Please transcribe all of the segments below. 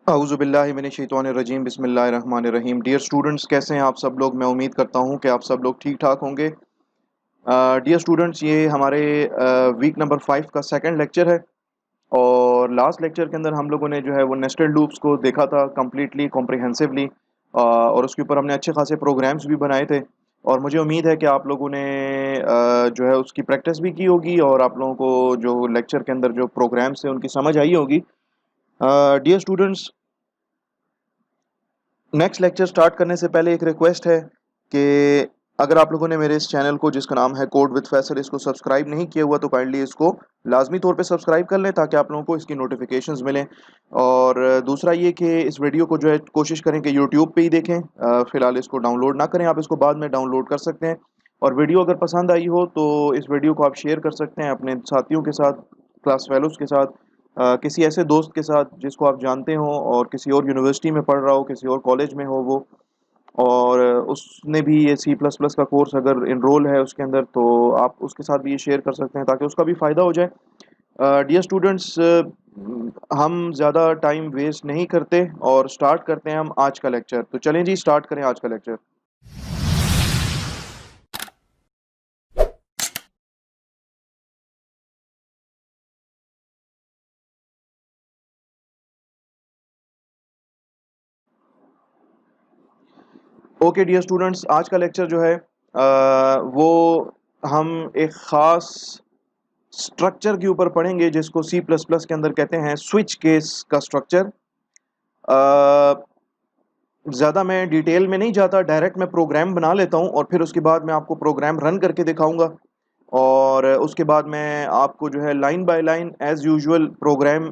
औज़ुबिल्लाहिमिनश्शैतानिर्रजीम बिस्मिल्लाहिर्रहमानिर्रहीम। Dear students, कैसे हैं आप सब लोग? मैं उम्मीद करता हूं कि आप सब लोग ठीक ठाक होंगे। डियर स्टूडेंट्स, ये हमारे वीक नंबर 5 का सेकंड लेक्चर है। और लास्ट लेक्चर के अंदर हम लोगों ने जो है वो नेस्टेड लूप्स को देखा था कम्प्लीटली कॉम्प्रिहेंसिवली, और उसके ऊपर हमने अच्छे खासे प्रोग्राम्स भी बनाए थे। और मुझे उम्मीद है कि आप लोगों ने जो है उसकी प्रैक्टिस भी की होगी और आप लोगों को जो लेक्चर के अंदर जो प्रोग्राम्स हैं उनकी समझ आई होगी। Dear students, next lecture start करने से पहले एक रिक्वेस्ट है कि अगर आप लोगों ने मेरे इस चैनल को, जिसका नाम है कोड विद फैसल, इसको सब्सक्राइब नहीं किया हुआ तो काइंडली इसको लाजमी तौर पे सब्सक्राइब कर लें ताकि आप लोगों को इसकी नोटिफिकेशंस मिलें। और दूसरा ये कि इस वीडियो को जो है कोशिश करें कि यूट्यूब पे ही देखें। फ़िलहाल इसको डाउनलोड ना करें, आप इसको बाद में डाउनलोड कर सकते हैं। और वीडियो अगर पसंद आई हो तो इस वीडियो को आप शेयर कर सकते हैं अपने साथियों के साथ, क्लास फेलोज़ के साथ, किसी ऐसे दोस्त के साथ जिसको आप जानते हो और किसी और यूनिवर्सिटी में पढ़ रहा हो, किसी और कॉलेज में हो वो, और उसने भी ये सी प्लस प्लस का कोर्स अगर इनरोल है उसके अंदर, तो आप उसके साथ भी ये शेयर कर सकते हैं ताकि उसका भी फ़ायदा हो जाए। डियर स्टूडेंट्स, हम ज़्यादा टाइम वेस्ट नहीं करते और स्टार्ट करते हैं हम आज का लेक्चर। तो चलें जी, स्टार्ट करें आज का लेक्चर। ओके डियर स्टूडेंट्स, आज का लेक्चर जो है वो हम एक ख़ास स्ट्रक्चर के ऊपर पढ़ेंगे जिसको सी प्लस प्लस के अंदर कहते हैं स्विच केस का स्ट्रक्चर। ज़्यादा मैं डिटेल में नहीं जाता, डायरेक्ट मैं प्रोग्राम बना लेता हूँ और फिर उसके बाद मैं आपको प्रोग्राम रन करके दिखाऊंगा। और उसके बाद मैं आपको जो है line by line as usual program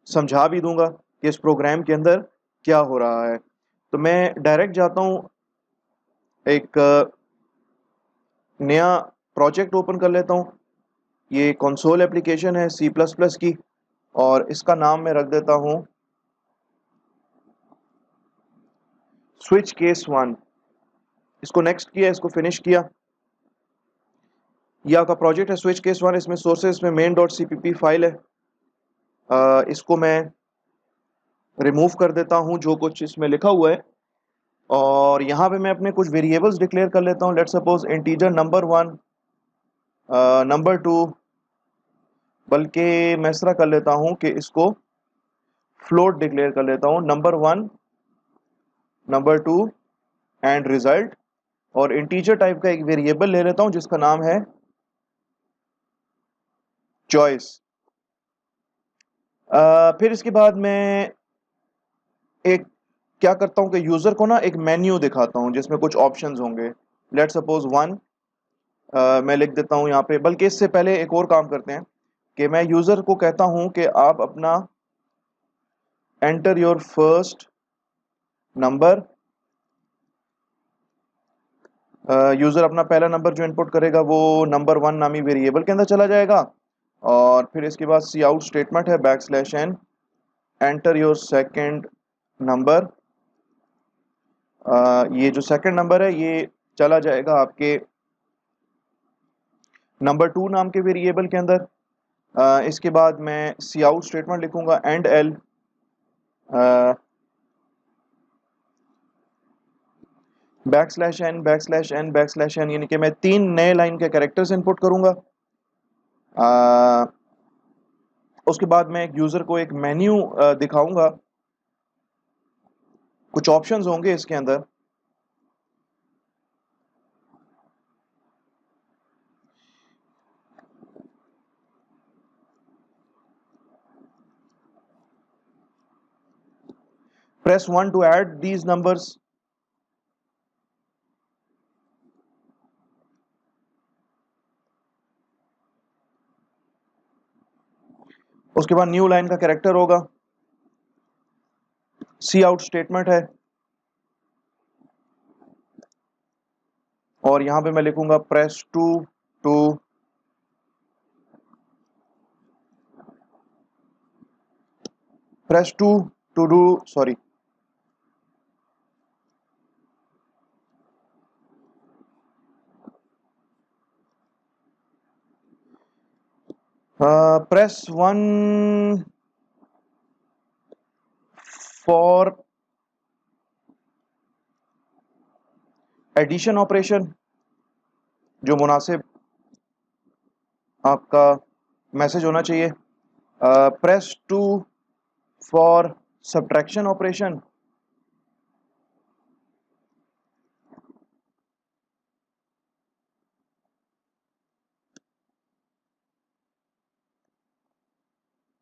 समझा भी दूंगा कि इस प्रोग्राम के अंदर क्या हो रहा है। तो मैं डायरेक्ट जाता हूँ, एक नया प्रोजेक्ट ओपन कर लेता हूँ। ये कंसोल एप्लीकेशन है सी प्लस प्लस की, और इसका नाम मैं रख देता हूँ स्विच केस वन। इसको नेक्स्ट किया, इसको फिनिश किया। ये आपका प्रोजेक्ट है स्विच केस वन। इसमें सोर्सेस में मेन डॉट सीपीपी फाइल है। इसको मैं रिमूव कर देता हूँ जो कुछ इसमें लिखा हुआ है, और यहाँ पे मैं अपने कुछ वेरिएबल्स डिक्लेयर कर लेता हूँ। Let's suppose integer number one, number two, बल्कि मैं इस तरह कर लेता हूँ कि इसको फ्लोट डिक्लेयर कर लेता हूँ, number one, number two and result. और इंटीजर टाइप का एक वेरिएबल ले लेता हूँ जिसका नाम है चॉइस। फिर इसके बाद मैं एक क्या करता हूँ कि यूज़र को ना एक मेन्यू दिखाता हूँ जिसमें कुछ ऑप्शंस होंगे। लेट्स सपोज वन, मैं लिख देता हूँ यहाँ पे। बल्कि इससे पहले एक और काम करते हैं कि मैं यूज़र को कहता हूँ कि आप अपना enter your first number. User अपना पहला नंबर जो इनपुट करेगा वो नंबर वन नामी वेरिएबल के अंदर चला जाएगा। और फिर इसके बाद सी आउट स्टेटमेंट है back slash n, enter your second number. ये जो सेकंड नंबर है ये चला जाएगा आपके नंबर टू नाम के वेरिएबल के अंदर। इसके बाद मैं सी आउट स्टेटमेंट लिखूंगा end l, back slash n, back slash n, back slash n, यानी कि मैं तीन नए लाइन के कैरेक्टर्स इनपुट करूंगा। उसके बाद मैं एक यूजर को एक मेन्यू दिखाऊंगा। कुछ ऑप्शंस होंगे इसके अंदर। Press one two add these numbers. उसके बाद न्यू लाइन का कैरेक्टर होगा, सी आउट स्टेटमेंट है, और यहां पे मैं लिखूंगा press two two press two do sorry press one for addition operation, जो मुनासिब आपका मैसेज होना चाहिए। Press 2 for subtraction operation.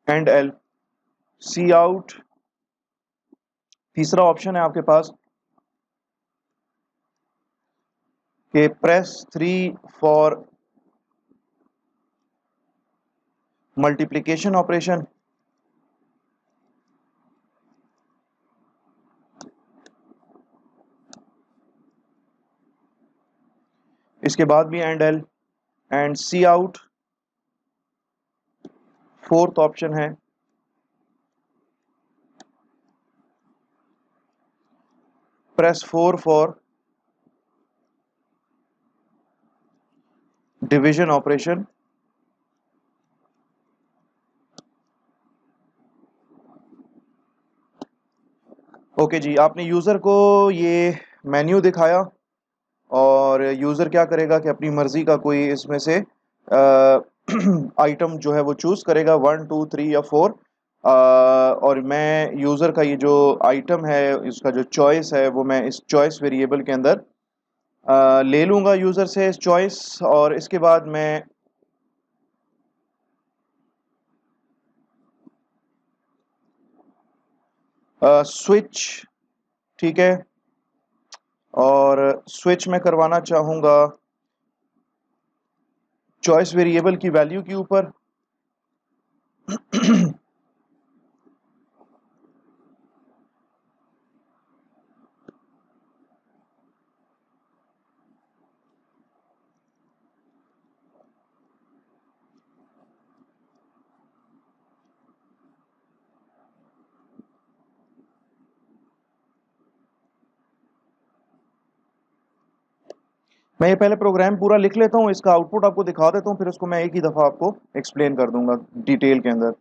End l. C out तीसरा ऑप्शन है आपके पास कि प्रेस 3 फॉर मल्टीप्लिकेशन ऑपरेशन। इसके बाद भी and L. And C out fourth option है press 4 for division operation. Okay जी, आपने यूज़र को ये मेन्यू दिखाया और यूज़र क्या करेगा कि अपनी मर्ज़ी का कोई इसमें से आइटम जो है वो चूज़ करेगा, 1 2 3 या 4। और मैं यूज़र का ये जो आइटम है, इसका जो चॉइस है, वो मैं इस चॉइस वेरिएबल के अंदर ले लूँगा यूज़र से इस चॉइस। और इसके बाद मैं स्विच, ठीक है, और स्विच में करवाना चाहूँगा चॉइस वेरिएबल की वैल्यू के ऊपर। मैं ये पहले प्रोग्राम पूरा लिख लेता हूँ, इसका आउटपुट आपको दिखा देता हूँ, फिर उसको मैं एक ही दफ़ा आपको एक्सप्लेन कर दूंगा डिटेल के अंदर।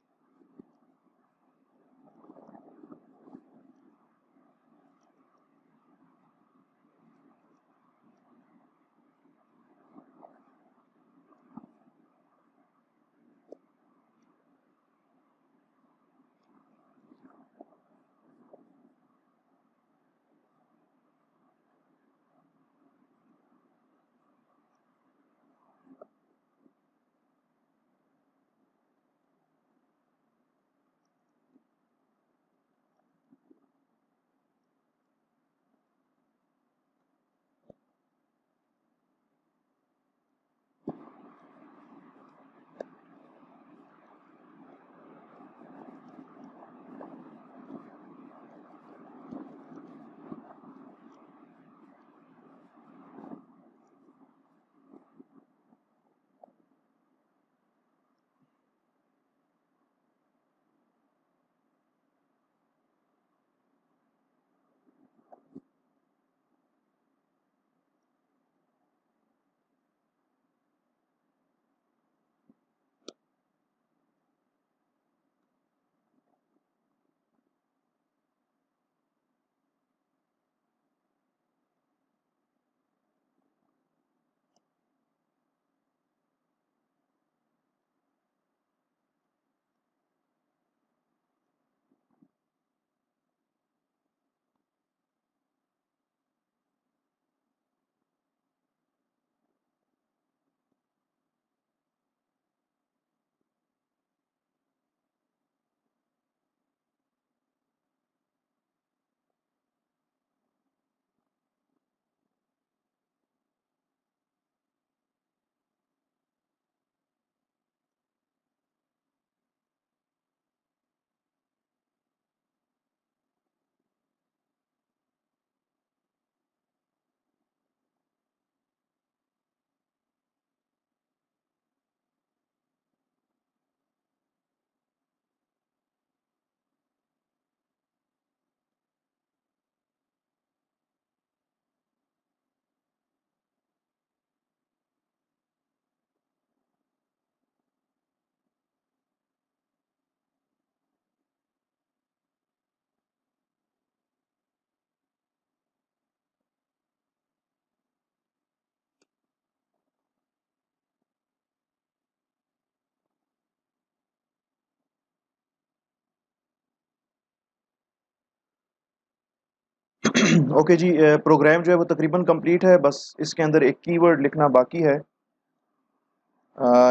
ओके जी, प्रोग्राम जो है वो तकरीबन कंप्लीट है, बस इसके अंदर एक कीवर्ड लिखना बाकी है,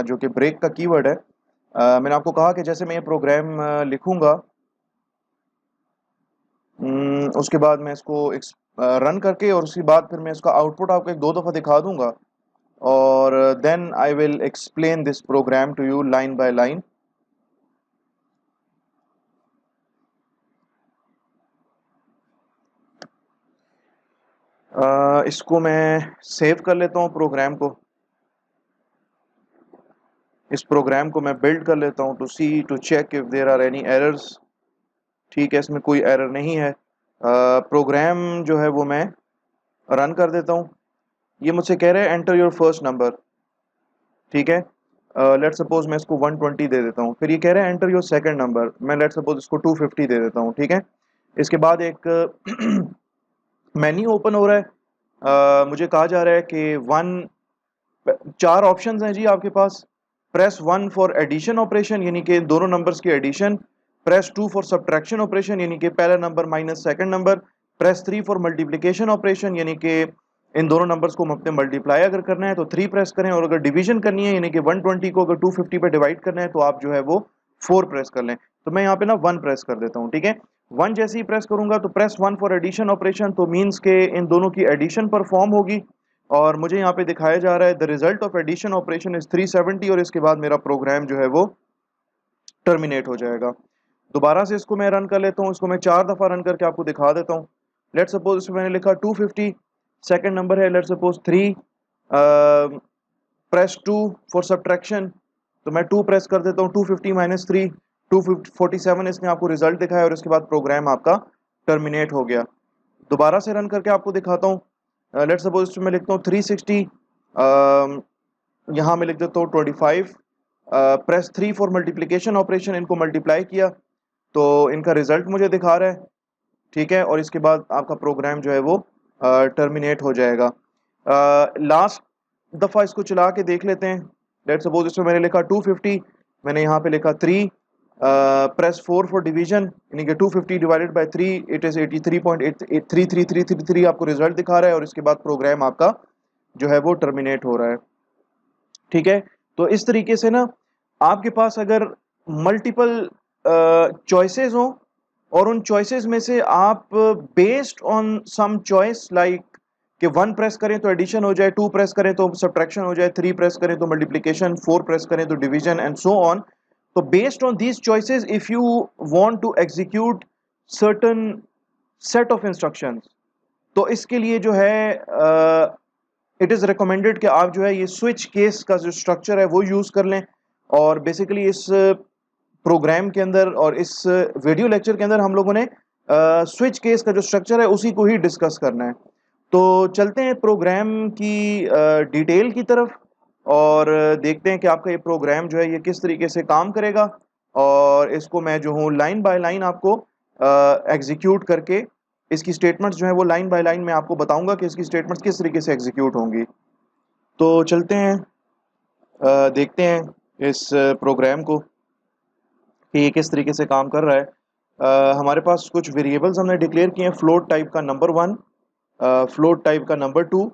जो कि ब्रेक का कीवर्ड है। मैंने आपको कहा कि जैसे मैं ये प्रोग्राम लिखूंगा, उसके बाद मैं इसको रन करके और उसके बाद फिर मैं इसका आउटपुट आपको एक दो दफ़ा दिखा दूंगा, और then I will explain this program to you line by line. इसको मैं सेव कर लेता हूँ प्रोग्राम को, इस प्रोग्राम को मैं बिल्ड कर लेता हूँ to see to check if there are any errors. ठीक है, इसमें कोई एरर नहीं है। प्रोग्राम जो है वो मैं रन कर देता हूँ। ये मुझसे कह रहा है एंटर योर फर्स्ट नंबर। ठीक है, लेट सपोज मैं इसको 120 दे देता हूँ। फिर ये कह रहा है एंटर योर सेकंड नंबर, मैं लेट सपोज इसको 250 दे देता हूँ। ठीक है, इसके बाद एक मेन्यू ओपन हो रहा है। मुझे कहा जा रहा है कि चार ऑप्शंस हैं जी आपके पास। प्रेस 1 फॉर एडिशन ऑपरेशन, यानी कि दोनों नंबर्स की addition. Press 2 for subtraction operation, यानी कि पहला number minus second number. Press 3 for multiplication operation, यानी कि इन दोनों नंबर्स को अपने मल्टीप्लाई अगर करना है तो 3 प्रेस करें, और अगर डिवीजन करनी है यानी कि 120 को अगर 250 पे डिवाइड करना है तो आप जो है वो 4 प्रेस कर लें। तो मैं यहाँ पे ना 1 प्रेस कर देता हूँ। ठीक है, 1 जैसे ही प्रेस करूंगा तो प्रेस 1 फॉर एडिशन ऑपरेशन, तो मीन्स के इन दोनों की एडिशन परफॉर्म होगी, और मुझे यहाँ पे दिखाया जा रहा है the result of addition operation is 370, और इसके बाद मेरा प्रोग्राम जो है वो टर्मिनेट हो जाएगा। दोबारा से इसको मैं रन कर लेता हूँ, इसको मैं 4 दफ़ा रन करके आपको दिखा देता हूँ। लेट सपोज इसमें मैंने लिखा 250, सेकंड नंबर है let suppose 3, press 2 for subtraction, तो मैं 2 प्रेस कर देता हूँ। 250 माइनस 3 247 इसने आपको रिजल्ट दिखाया, और इसके बाद प्रोग्राम आपका टर्मिनेट हो गया। दोबारा से रन करके आपको दिखाता हूँ। लेट सपोज इसमें मैं लिखता हूँ 360, यहाँ मैं लिख देता हूँ 25, प्रेस 3 फॉर मल्टीप्लिकेशन ऑपरेशन, इनको मल्टीप्लाई किया तो इनका रिजल्ट मुझे दिखा रहा है। ठीक है, और इसके बाद आपका प्रोग्राम जो है वो टर्मिनेट हो जाएगा। लास्ट दफ़ा इसको चला के देख लेते हैं। लेट सपोज इसमें मैंने लिखा 250, मैंने यहाँ पे लिखा 3, प्रेस 4 फॉर डिवीजन, यानी कि 250 डिवाइडेड बाय 3 इट इज़ 83.33333 आपको रिजल्ट दिखा रहा है, और इसके बाद प्रोग्राम आपका जो है वो टर्मिनेट हो रहा है। ठीक है, तो इस तरीके से ना आपके पास अगर मल्टीपल चॉइसेस हो, और उन चॉइसेस में से आप based on some choice like कि 1 प्रेस करें तो एडिशन हो जाए, 2 प्रेस करें तो सब्ट्रैक्शन हो जाए, 3 प्रेस करें तो मल्टीप्लिकेशन, 4 प्रेस करें तो डिवीजन एंड सो ऑन। तो based on these choices if you want to execute certain set of instructions, तो इसके लिए जो है इट इज़ रिकमेंडेड कि आप जो है ये स्विच केस का जो स्ट्रक्चर है वो यूज़ कर लें। और बेसिकली इस प्रोग्राम के अंदर और इस वीडियो लेक्चर के अंदर हम लोगों ने स्विच केस का जो स्ट्रक्चर है उसी को ही डिस्कस करना है। तो चलते हैं प्रोग्राम की डिटेल की तरफ, और देखते हैं कि आपका ये प्रोग्राम जो है ये किस तरीके से काम करेगा, और इसको मैं जो हूँ लाइन बाय लाइन आपको एग्जीक्यूट करके इसकी स्टेटमेंट्स जो है वो लाइन बाय लाइन मैं आपको बताऊंगा कि इसकी स्टेटमेंट्स किस तरीके से एग्जीक्यूट होंगी। तो चलते हैं, देखते हैं इस प्रोग्राम को कि ये किस तरीके से काम कर रहा है। हमारे पास कुछ वेरिएबल्स हमने डिक्लेयर किए हैं, फ्लोट टाइप का नंबर 1, फ्लोट टाइप का नंबर 2,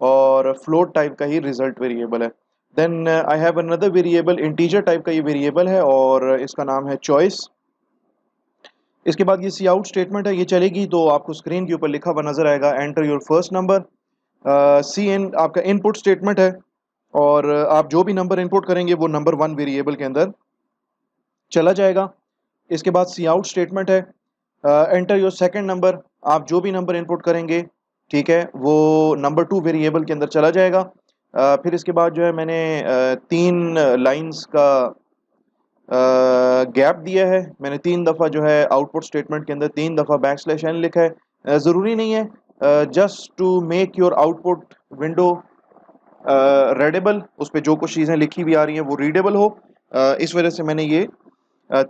और फ्लोट टाइप का ही रिजल्ट वेरिएबल है। Then I have another variable, integer type का ये वेरिएबल है और इसका नाम है चॉइस। इसके बाद ये सी आउट स्टेटमेंट है, ये चलेगी तो आपको स्क्रीन के ऊपर लिखा हुआ नजर आएगा एंटर योर फर्स्ट नंबर। सी इन आपका इनपुट स्टेटमेंट है, और आप जो भी नंबर इनपुट करेंगे वो नंबर 1 वेरिएबल के अंदर चला जाएगा। इसके बाद सी आउट स्टेटमेंट है, एंटर योर सेकंड नंबर, आप जो भी नंबर इनपुट करेंगे ठीक है वो नंबर 2 वेरिएबल के अंदर चला जाएगा। फिर इसके बाद जो है मैंने 3 लाइंस का गैप दिया है, मैंने 3 दफ़ा जो है आउटपुट स्टेटमेंट के अंदर 3 दफ़ा बैकस्लैश एन लिखा है। ज़रूरी नहीं है, just to make your output window readable, उस पर जो कुछ चीज़ें लिखी हुई आ रही हैं वो रीडेबल हो, इस वजह से मैंने ये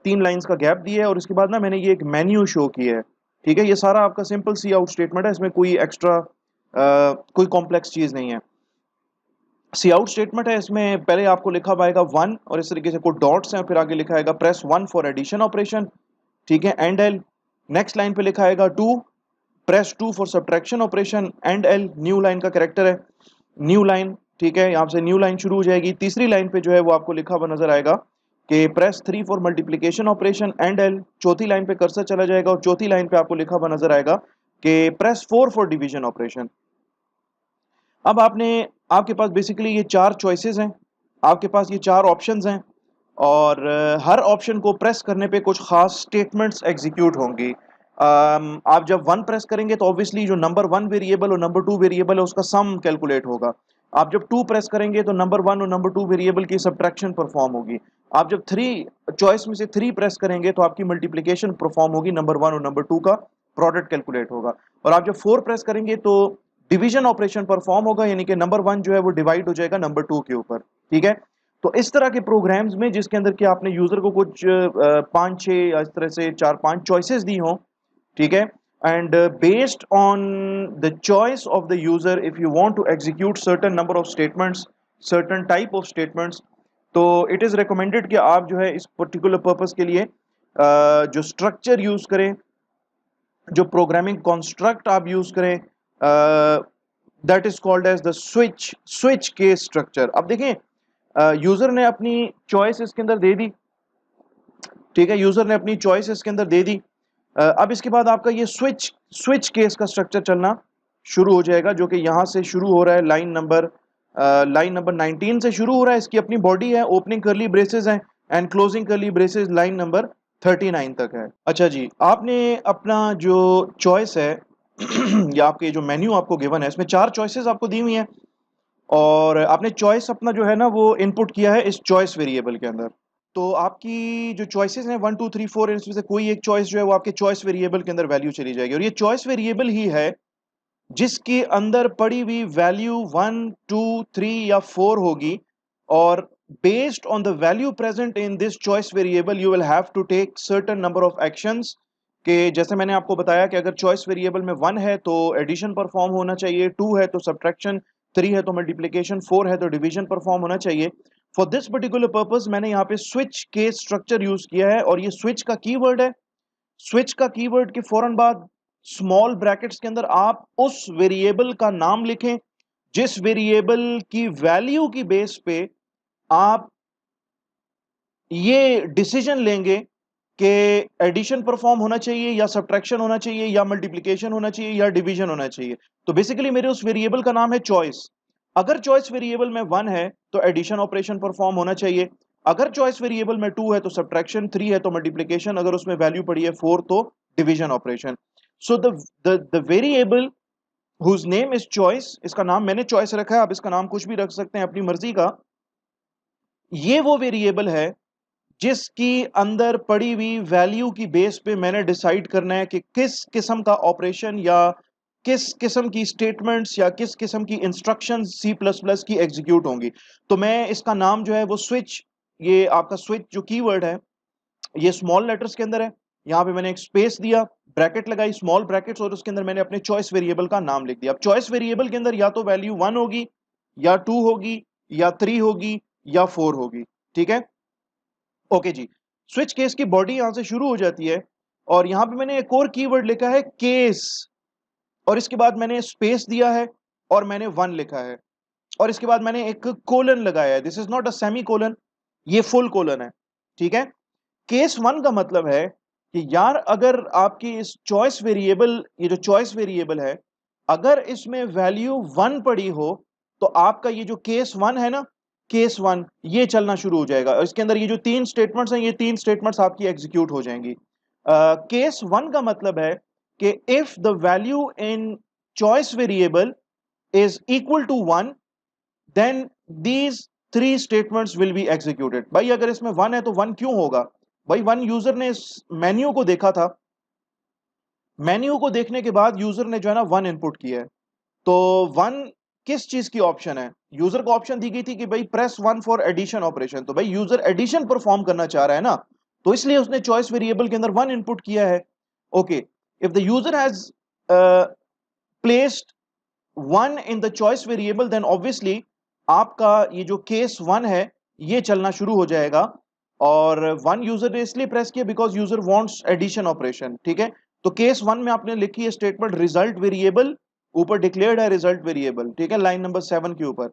3 लाइंस का गैप दिया है, और इसके बाद ना मैंने ये एक मेन्यू शो किया है। ठीक है, ये सारा आपका सिंपल सी आउट स्टेटमेंट है, इसमें कोई एक्स्ट्रा कोई कॉम्प्लेक्स चीज़ नहीं है। सी आउट स्टेटमेंट है, इसमें पहले आपको लिखा पाएगा 1 और इस तरीके से कुछ डॉट्स हैं, फिर आगे लिखा आएगा प्रेस 1 फॉर एडिशन ऑपरेशन। ठीक है, एंड एल। नेक्स्ट लाइन पे लिखा आएगा 2, press 2 for subtraction operation, end L new line का कैरेक्टर है, न्यू लाइन, ठीक है, यहाँ से न्यू लाइन शुरू हो जाएगी। तीसरी लाइन पे जो है वो आपको लिखा हुआ नजर आएगा कि press 3 for multiplication operation end L. चौथी लाइन पे कर्सर चला जाएगा और चौथी लाइन पे आपको लिखा हुआ नजर आएगा कि प्रेस 4 फॉर डिवीजन ऑपरेशन। अब आपके पास बेसिकली ये चार चॉइसेस हैं, आपके पास ये चार ऑप्शंस हैं, और हर ऑप्शन को प्रेस करने पे कुछ खास स्टेटमेंट्स एग्जीक्यूट होंगी। आप जब वन प्रेस करेंगे तो ऑब्वियसली जो नंबर वन वेरिएबल और नंबर टू वेरिएबल है उसका सम कैलकुलेट होगा। आप जब टू प्रेस करेंगे तो नंबर वन और नंबर टू वेरिएबल की सब्ट्रैक्शन परफॉर्म होगी। आप जब थ्री चॉइस में से थ्री प्रेस करेंगे तो आपकी मल्टीप्लिकेशन परफॉर्म होगी, नंबर वन और नंबर टू का प्रोडक्ट कैलकुलेट होगा। और आप जब फोर प्रेस करेंगे तो डिवीजन ऑपरेशन परफॉर्म होगा, यानी कि नंबर वन जो है वो डिवाइड हो जाएगा नंबर टू के ऊपर, ठीक है। तो इस तरह के प्रोग्राम्स में जिसके अंदर कि आपने यूजर को कुछ पांच छह इस तरह से चार पांच चॉइसेस दी हों, ठीक है, and based on the choice of the user if you want to execute certain number of statements, certain type of statements, तो इट इज रिकमेंडेड कि आप जो है इस पर्टिकुलर पर्पस के लिए जो स्ट्रक्चर यूज करें, जो प्रोग्रामिंग कॉन्स्ट्रक्ट आप यूज करें, that is called as the switch case structure. अब देखें, यूजर ने अपनी चॉइस इसके अंदर दे दी, ठीक है, यूजर ने अपनी चॉइस इसके अंदर दे दी। अब इसके बाद आपका ये स्विच केस का स्ट्रक्चर चलना शुरू हो जाएगा, जो कि यहाँ से शुरू हो रहा है लाइन नंबर 19 से शुरू हो रहा है। इसकी अपनी बॉडी है, ओपनिंग करली ब्रेसेस हैं and closing curly braces line number 39 तक है। अच्छा जी, आपने अपना जो चॉइस है या आपके जो मेन्यू आपको गिवन है इसमें चार चॉइसेस आपको दी हुई हैं, और आपने चॉइस अपना जो है ना वो इनपुट किया है इस चॉइस वेरिएबल के अंदर। तो आपकी जो चॉइसेस हैं 1 2 3 4, इसमें से कोई एक चॉइस जो है वो आपके चॉइस वेरिएबल के अंदर वैल्यू चली जाएगी, और ये चॉइस वेरिएबल ही है जिसके अंदर पड़ी हुई वैल्यू 1 2 3 या 4 होगी, और based on the value present in this choice variable you will have to take certain number of actions. कि जैसे मैंने आपको बताया कि अगर चॉइस वेरिएबल में 1 है तो एडिशन परफॉर्म होना चाहिए, 2 है तो सब्ट्रैक्शन, 3 है तो मल्टीप्लिकेशन, 4 है तो डिवीजन परफॉर्म होना चाहिए। फॉर दिस पर्टिकुलर पर्पस मैंने यहाँ पे स्विच केस स्ट्रक्चर यूज किया है, और ये स्विच का कीवर्ड है। स्विच का कीवर्ड के फौरन बाद स्मॉल ब्रैकेट्स के अंदर आप उस वेरिएबल का नाम लिखें जिस वेरिएबल की वैल्यू की बेस पे आप ये डिसीजन लेंगे कि एडिशन परफॉर्म होना चाहिए या सब्ट्रैक्शन होना चाहिए या मल्टीप्लिकेशन होना चाहिए या डिवीजन होना चाहिए। तो बेसिकली मेरे उस वेरिएबल का नाम है चॉइस। अगर चॉइस वेरिएबल में 1 है तो एडिशन ऑपरेशन परफॉर्म होना चाहिए, अगर चॉइस वेरिएबल में 2 है तो सब्ट्रैक्शन, 3 है तो मल्टीप्लिकेशन, अगर उसमें वैल्यू पड़ी है 4 तो division operation. So the variable whose name is choice, इसका नाम मैंने चॉइस रखा है, आप इसका नाम कुछ भी रख सकते हैं अपनी मर्जी का। ये वो वेरिएबल है जिसकी अंदर पड़ी हुई वैल्यू की बेस पे मैंने डिसाइड करना है कि किस किस्म का ऑपरेशन या किस किस्म की स्टेटमेंट्स या किस किस्म की इंस्ट्रक्शंस सी प्लस प्लस की एग्जीक्यूट होंगी। तो मैं इसका नाम जो है वो स्विच, ये आपका स्विच जो कीवर्ड है ये स्मॉल लेटर्स के अंदर है, यहाँ पे मैंने एक स्पेस दिया, ब्रैकेट लगाई, स्मॉल ब्रैकेट्स, और उसके अंदर मैंने अपने चॉइस वेरिएबल का नाम लिख दिया। अब चॉइस वेरिएबल के अंदर या तो वैल्यू 1 होगी या 2 होगी या 3 होगी या 4 होगी, ठीक है। ओके जी, स्विच केस की बॉडी यहां से शुरू हो जाती है, और यहां पे मैंने एक और कीवर्ड लिखा है केस, और इसके बाद मैंने स्पेस दिया है और मैंने 1 लिखा है, और इसके बाद मैंने एक कोलन लगाया है। This is not a semi colon, ये फुल कोलन है, ठीक है। केस 1 का मतलब है कि यार अगर आपकी इस चॉइस वेरिएबल, ये जो चॉइस वेरिएबल है, अगर इसमें वैल्यू 1 पड़ी हो तो आपका ये जो केस 1 है ना, केस 1 ये चलना शुरू हो जाएगा, और इसके अंदर ये जो तीन स्टेटमेंट्स हैं ये तीन स्टेटमेंट्स आपकी एग्जीक्यूट हो जाएंगी। केस 1 का मतलब है कि if the value in choice variable is equal to 1 then these three statements will be executed। भाई अगर इसमें 1 है तो 1 क्यों होगा? भाई 1 यूजर ने इस मेन्यू को देखा था, मेन्यू को देखने के बाद यूजर ने जो है ना 1 इनपुट किया है, तो 1 किस चीज की ऑप्शन है? यूजर को ऑप्शन दी गई थी कि भाई प्रेस 1 फॉर एडिशन ऑपरेशन, तो भाई यूजर एडिशन परफॉर्म करना चाह रहा है ना, तो इसलिए उसने चॉइस वेरिएबल के अंदर 1 इनपुट किया है। Okay, if the user has placed 1 in the choice variable then obviously आपका ये जो केस 1 है ये चलना शुरू हो जाएगा, और 1 यूजर ने इसलिए प्रेस किया because user wants addition operation, ठीक है। तो केस 1 में आपने लिखी है स्टेटमेंट रिजल्ट वेरिएबल, ऊपर डिक्लेयर्ड है रिजल्ट वेरिएबल, ठीक है, लाइन नंबर 7 के ऊपर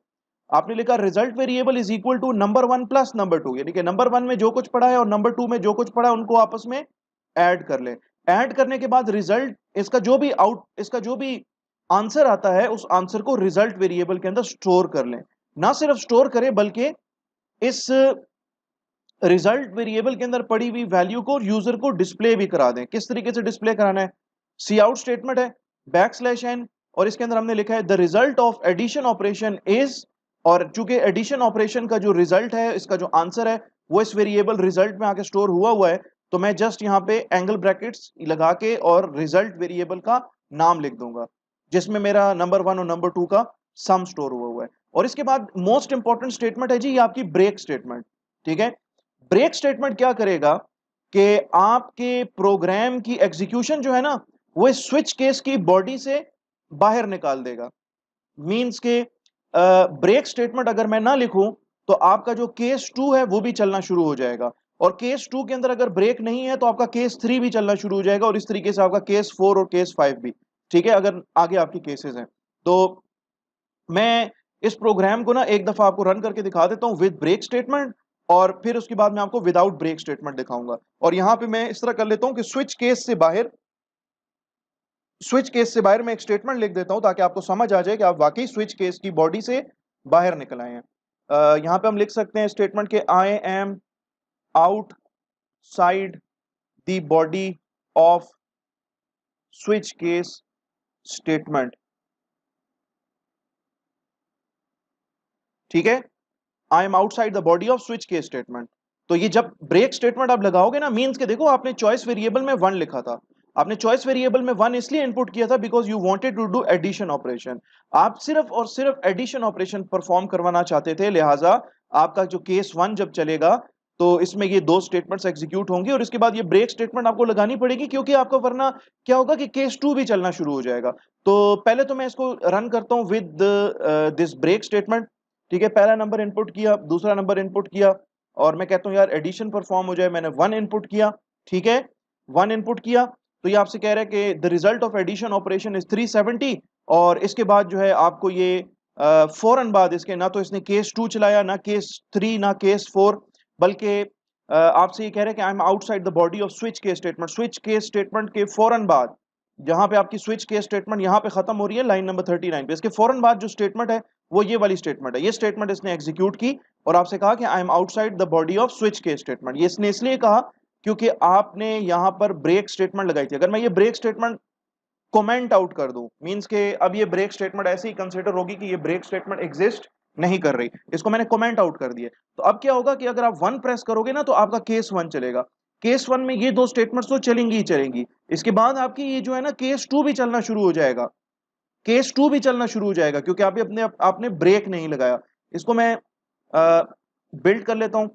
आपने लिखा result variable is equal to number 1 plus number 2, यानी कि नंबर 1 में जो कुछ पड़ा है और नंबर 2 में जो कुछ पड़ा है उनको आपस में ऐड कर ले। ऐड करने के बाद रिजल्ट, इसका जो भी आंसर आता है उस आंसर को रिजल्ट वेरिएबल के अंदर स्टोर कर लें। ना सिर्फ स्टोर करें बल्कि इस रिजल्ट वेरिएबल के अंदर पड़ी हुई वैल्यू को यूजर को डिस्प्ले भी करा दें। किस तरीके से डिस्प्ले कराना है? सी आउट स्टेटमेंट है, \n, और इसके अंदर हमने लिखा है the result of addition operation is, और चूंकि एडिशन ऑपरेशन का जो रिजल्ट है, इसका जो आंसर है वो इस वेरिएबल रिजल्ट में आके स्टोर हुआ है, तो मैं जस्ट यहां पे एंगल ब्रैकेट्स लगा के और रिजल्ट वेरिएबल का नाम लिख दूंगा जिसमें मेरा नंबर 1 और नंबर 2 का सम स्टोर हुआ है। और इसके बाद मोस्ट इंपॉर्टेंट स्टेटमेंट है जी ये आपकी ब्रेक स्टेटमेंट, ठीक है। ब्रेक स्टेटमेंट क्या करेगा कि आपके प्रोग्राम की एग्जीक्यूशन जो है ना वो इस स्विच केस की बॉडी से बाहर निकाल देगा। मींस के ब्रेक स्टेटमेंट अगर मैं ना लिखूं तो आपका जो केस 2 है वो भी चलना शुरू हो जाएगा, और केस 2 के अंदर अगर ब्रेक नहीं है तो आपका केस 3 भी चलना शुरू हो जाएगा, और इस तरीके से आपका केस 4 और केस 5 भी, ठीक है, अगर आगे आपकी केसेस हैं। तो मैं इस प्रोग्राम को ना एक दफा आपको रन करके दिखा देता हूं विद ब्रेक स्टेटमेंट, और फिर उसके बाद मैं आपको विदाउट ब्रेक स्टेटमेंट दिखाऊंगा। और यहां पे मैं इस तरह कर लेता हूं कि स्विच केस से बाहर मैं एक स्टेटमेंट लिख देता हूं ताकि आपको समझ आ जाए कि आप वाकई स्विच केस की बॉडी से बाहर निकल आए हैं। यहां पे हम लिख सकते हैं स्टेटमेंट के आई am outside the body of switch case statement, ठीक है, आई am outside the body of switch case statement. तो ये जब ब्रेक स्टेटमेंट आप लगाओगे ना, मींस के देखो आपने चॉइस वेरिएबल में 1 लिखा था, आपने चॉइस वेरिएबल में 1 इसलिए इनपुट किया था because you wanted to do addition operation. आप सिर्फ और सिर्फ एडिशन ऑपरेशन परफॉर्म करवाना चाहते थे, लिहाजा आपका जो केस 1 जब चलेगा तो इसमें ये 2 स्टेटमेंट्स एग्जीक्यूट होंगे और इसके बाद ये ब्रेक स्टेटमेंट आपको लगानी पड़ेगी, क्योंकि आपका वरना क्या होगा कि केस 2 भी चलना शुरू हो जाएगा। तो पहले तो मैं इसको रन करता हूं विद दिस ब्रेक स्टेटमेंट, ठीक है। पहला नंबर इनपुट किया, दूसरा नंबर इनपुट किया, और मैं कहता हूं यार एडिशन परफॉर्म हो जाए, मैंने 1 इनपुट किया, ठीक है, 1 इनपुट किया। तो ये आपसे कह रहा है कि the result of addition operation is 370, और इसके बाद जो है आपको ये फौरन बाद इसके ना तो इसने केस 2 चलाया, ना केस 3, ना केस 4, बल्कि आपसे ये कह रहा है कि I am outside the body of switch case statement. Switch case statement के फौरन बाद, जहां पे आपकी स्विच केस स्टेटमेंट यहां पे खत्म हो रही है लाइन नंबर 39 पे, इसके फौरन बाद जो स्टेटमेंट है वो ये वाली स्टेटमेंट है। ये स्टेटमेंट इसने एग्जीक्यूट की और आपसे कहा कि I am outside the body of switch case statement. ये इसने इसलिए कहा क्योंकि आपने यहां पर ब्रेक स्टेटमेंट लगाई थी। अगर मैं ये ब्रेक स्टेटमेंट कमेंट आउट कर दूं, मींस के अब ये ब्रेक स्टेटमेंट ऐसे ही कंसीडर होगी कि ये ब्रेक स्टेटमेंट एग्जिस्ट नहीं कर रही, इसको मैंने कमेंट आउट कर दिया। तो अब क्या होगा कि अगर आप 1 प्रेस करोगे ना तो आपका केस 1 चलेगा। केस 1 में ये 2 स्टेटमेंट्स तो चलेंगी ही चलेंगी, इसके बाद आपकी ये जो है ना केस 2 भी चलना शुरू हो जाएगा, केस 2 भी चलना शुरू हो जाएगा, क्योंकि आपने ब्रेक नहीं लगाया। इसको मैं बिल्ड कर लेता हूं,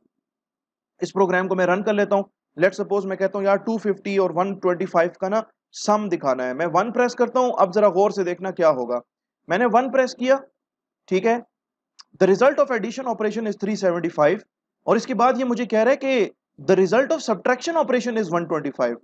इस प्रोग्राम को मैं रन कर लेता हूं। लेट सपोज मैं कहता हूं यार 250 और 125 का ना सम दिखाना है, मैं 1 प्रेस करता हूं। अब जरा गौर से देखना क्या होगा, मैंने 1 प्रेस किया, ठीक है, the result of addition operation is 375, और इसके बाद ये मुझे कह रहा है कि the result of subtraction operation is 125,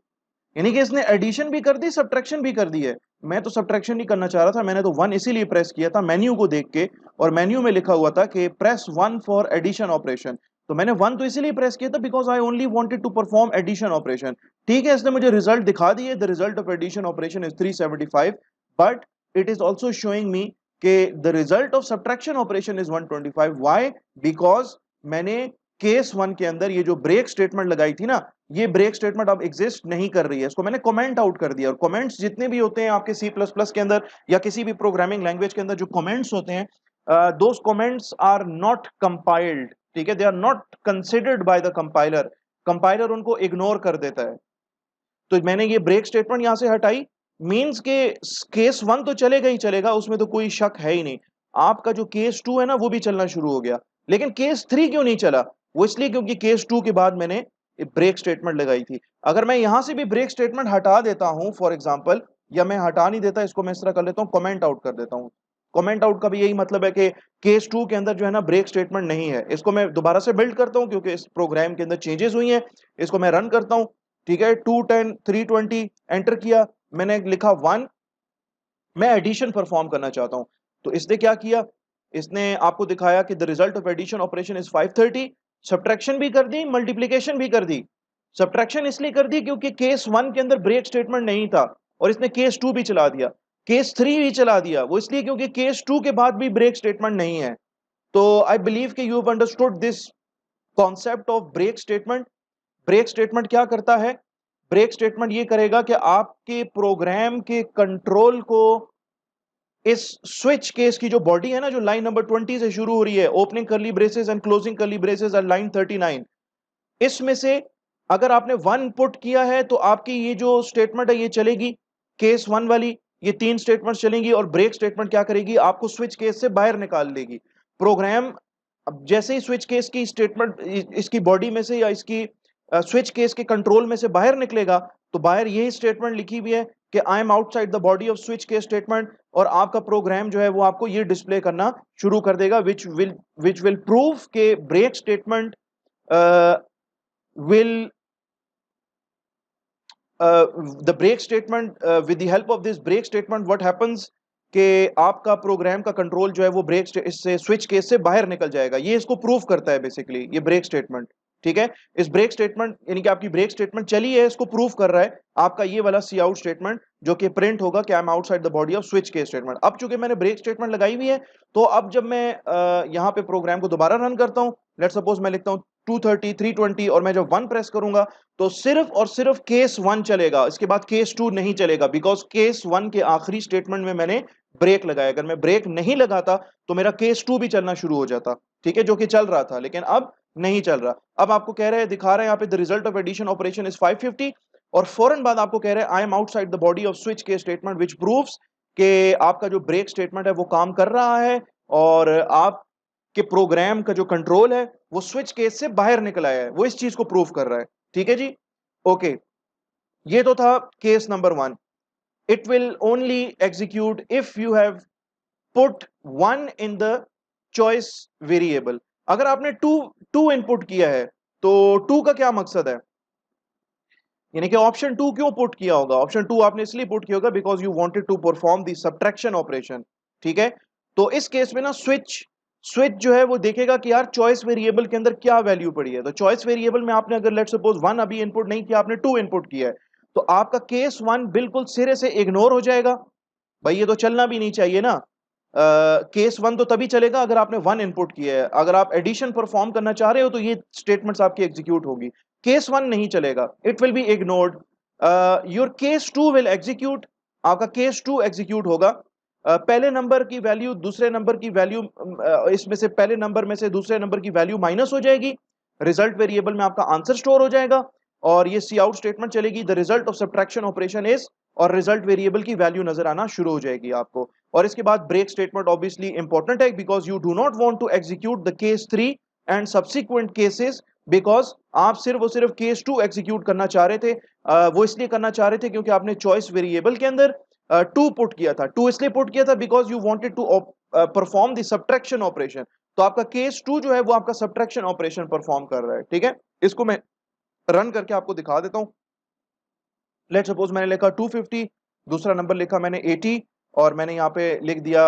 यानी कि इसने एडिशन भी कर दी, सब्ट्रैक्शन भी कर दी है। मैं तो सब्ट्रैक्शन नहीं करना चाह रहा था, मैंने तो 1 इसीलिए प्रेस किया था मेन्यू को देख के, और मेन्यू में लिखा हुआ था कि प्रेस 1 फॉर एडिशन ऑपरेशन, तो मैंने 1 तो इसीलिए प्रेस किया था because I only wanted to perform addition operation, ठीक है। इसने मुझे रिजल्ट दिखा दिए, the result of addition operation is 375, but it is also showing me कि the result of subtraction operation is 125। Why? Because मैंने केस 1 के अंदर ये जो ब्रेक स्टेटमेंट लगाई थी ना, ये ब्रेक स्टेटमेंट अब एग्जिस्ट नहीं कर रही है, इसको मैंने कमेंट आउट कर दिया। और कमेंट्स जितने भी होते हैं आपके C++ के अंदर या किसी भी प्रोग्रामिंग लैंग्वेज के अंदर, जो कमेंट्स होते हैं, those comments are not compiled, ठीक है, they are not considered by the compiler, compiler उनको इग्नोर कर देता है। तो मैंने ये ब्रेक स्टेटमेंट यहां से हटाई, मींस के केस 1 तो चलेगा ही चलेगा, उसमें तो कोई शक है ही नहीं। आपका जो केस 2 है ना वो भी चलना शुरू हो गया, लेकिन केस 3 क्यों नहीं चला? वो इसलिए क्योंकि केस 2 के बाद मैंने ब्रेक स्टेटमेंट लगाई थी। अगर मैं यहां से भी ब्रेक स्टेटमेंट हटा देता हूं फॉर एग्जांपल, या मैं हटा नहीं देता, इसको मैं इस तरह कर लेता हूं, कमेंट आउट कर देता हूं। कमेंट आउट का भी यही मतलब है कि केस 2 के अंदर जो है ना ब्रेक स्टेटमेंट नहीं है। इसको मैं दोबारा से बिल्ड करता हूं क्योंकि इस प्रोग्राम के अंदर चेंजेस हुई हैं, इसको मैं रन करता हूं। ठीक है, 210 320 एंटर किया, मैंने लिखा 1, मैं एडिशन परफॉर्म करना चाहता हूं। तो इसने क्या किया, इसने आपको दिखाया कि the result of addition operation is 530, subtraction भी कर दी, मल्टीप्लीकेशन भी कर दी। सब्ट्रैक्शन इसलिए कर दी क्योंकि केस 1 के अंदर ब्रेक स्टेटमेंट नहीं था, और इसने केस 2 भी चला दिया, केस 3 भी चला दिया, वो इसलिए क्योंकि केस 2 के बाद भी ब्रेक स्टेटमेंट नहीं है। तो आई बिलीव कि you have understood this concept of break statement. Break statement क्या करता है, ब्रेक स्टेटमेंट ये करेगा कि आपके प्रोग्राम के कंट्रोल को इस स्विच केस की जो बॉडी है ना, जो लाइन नंबर 20 से शुरू हो रही है, opening curly braces and closing curly braces at line 39, इसमें से अगर आपने 1 पुट किया है तो आपकी ये जो स्टेटमेंट है ये चलेगी, केस 1 वाली, ये 3 स्टेटमेंट चलेंगी, और ब्रेक स्टेटमेंट क्या करेगी, आपको स्विच केस से बाहर निकाल देगी। प्रोग्राम अब जैसे ही स्विच केस की स्टेटमेंट इसकी बॉडी में से या इसकी स्विच केस के कंट्रोल में से बाहर निकलेगा, तो बाहर यही स्टेटमेंट लिखी हुई है कि I am outside the body of switch case statement, और आपका प्रोग्राम जो है वो आपको ये डिस्प्ले करना शुरू कर देगा, विच विल प्रूव के break statement will the break statement with the help of this break statement what happens कि आपका प्रोग्राम का कंट्रोल जो है वो ब्रेक इससे स्विच केस से बाहर निकल जाएगा। ये इसको प्रूव करता है बेसिकली ये ब्रेक स्टेटमेंट। ठीक है, इस ब्रेक स्टेटमेंट यानी कि आपकी ब्रेक स्टेटमेंट चली है, इसको प्रूव कर रहा है आपका ये वाला सी आउट स्टेटमेंट, जो कि प्रिंट होगा कि I am outside the body of switch case statement. अब चूंकि मैंने ब्रेक स्टेटमेंट लगाई हुई है, तो अब जब मैं यहाँ पे प्रोग्राम को दोबारा रन करता हूँ, लेट सपोज मैं लिखता हूँ 230 320, और मैं जब 1 प्रेस करूंगा तो सिर्फ और सिर्फ केस 1 चलेगा, इसके बाद केस 2 नहीं चलेगा, बिकॉज केस 1 के आखिरी स्टेटमेंट में मैंने ब्रेक लगाया। अगर मैं ब्रेक नहीं लगाता तो मेरा केस 2 भी चलना शुरू हो जाता, ठीक है, जो कि चल रहा था, लेकिन अब नहीं चल रहा। अब आपको कह रहे हैं, दिखा रहे हैं यहाँ पे the result of addition operation is 550, और फौरन बाद आपको कह रहे हैं I am outside the body of switch case statement which proves कि आपका जो ब्रेक स्टेटमेंट है वो काम कर रहा है, और आप कि प्रोग्राम का जो कंट्रोल है वो स्विच केस से बाहर निकल आया है, वो इस चीज को प्रूव कर रहा है। ठीक है जी, ओके, ये तो था case number 1। It will only execute if you have put 1 in the choice variable. अगर आपने टू इनपुट किया है तो 2 का क्या मकसद है, यानी कि ऑप्शन 2 क्यों पुट किया होगा, ऑप्शन 2 आपने इसलिए पुट किया होगा because you wanted to perform the subtraction operation. ठीक है, तो इस केस में ना स्विच स्विच जो है वो देखेगा कि यार चॉइस वेरिएबल के अंदर क्या वैल्यू पड़ी है। तो चॉइस वेरिएबल में आपने अगर लेट सपोज 1 अभी इनपुट नहीं किया, आपने 2 इनपुट किया है, तो आपका केस 1 बिल्कुल सिरे से इग्नोर हो जाएगा। भाई ये तो चलना भी नहीं चाहिए ना, केस 1 तो तभी चलेगा अगर आपने 1 इनपुट किया है। अगर आप एडिशन परफॉर्म करना चाह रहे हो तो ये स्टेटमेंट्स आपकी एग्जीक्यूट होगी, केस 1 नहीं चलेगा, it will be ignored. Your case 2 will execute, आपका केस 2 एग्जीक्यूट होगा। पहले नंबर की वैल्यू दूसरे नंबर की वैल्यू, इसमें से पहले नंबर में से दूसरे नंबर की वैल्यू माइनस हो जाएगी, रिजल्ट वेरिएबल में आपका आंसर स्टोर हो जाएगा, और ये सी आउट स्टेटमेंट चलेगी the result of subtraction operation is, और रिजल्ट वेरिएबल की वैल्यू नजर आना शुरू हो जाएगी आपको। और इसके बाद ब्रेक स्टेटमेंट ऑब्वियसली इंपॉर्टेंट है because you do not want to execute the case 3 and subsequent cases, because आप सिर्फ और सिर्फ केस 2 एग्जीक्यूट करना चाह रहे थे। वो इसलिए करना चाह रहे थे क्योंकि आपने चॉइस वेरिएबल के अंदर 2 पुट किया था। 2 इसलिए पुट किया था because you wanted to perform the subtraction operation. तो आपका केस 2 जो है वो आपका सब्ट्रैक्शन ऑपरेशन परफॉर्म कर रहा है। ठीक है, इसको मैं रन करके आपको दिखा देता हूं। लेट सपोज मैंने लिखा 250, दूसरा नंबर लिखा मैंने 80, और मैंने यहाँ पे लिख दिया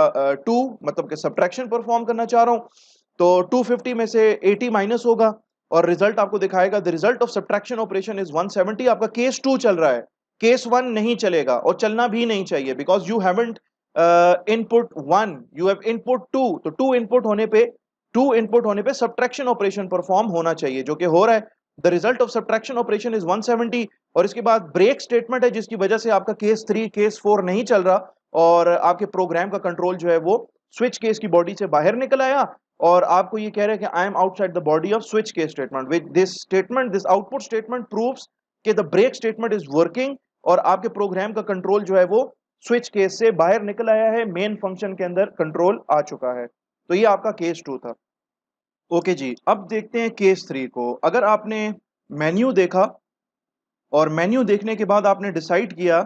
2, मतलब कि सब्ट्रैक्शन परफॉर्म करना चाह रहा हूं। तो 250 में से 80 माइनस होगा, और रिजल्ट आपको दिखाएगा the result of subtraction operation is 170। आपका केस 2 चल रहा है, केस 1 नहीं चलेगा, और चलना भी नहीं चाहिए because you haven't input 1, you have input 2। तो 2 इनपुट होने पे सब्ट्रैक्शन ऑपरेशन परफॉर्म होना चाहिए, जो कि हो रहा है। The result of subtraction operation is 170, और इसके बाद ब्रेक स्टेटमेंट है जिसकी वजह से आपका केस 3 केस 4 नहीं चल रहा, और आपके प्रोग्राम का कंट्रोल जो है वो स्विच केस की बॉडी से बाहर निकल आया, और आपको ये कह रहे हैं कि I am outside the body of switch case statement. With this statement, this output statement proves कि the break statement is working, और आपके प्रोग्राम का कंट्रोल जो है वो स्विच केस से बाहर निकल आया है, मेन फंक्शन के अंदर कंट्रोल आ चुका है। तो ये आपका केस 2 था। ओके जी, अब देखते हैं केस 3 को। अगर आपने मेन्यू देखा, और मेन्यू देखने के बाद आपने डिसाइड किया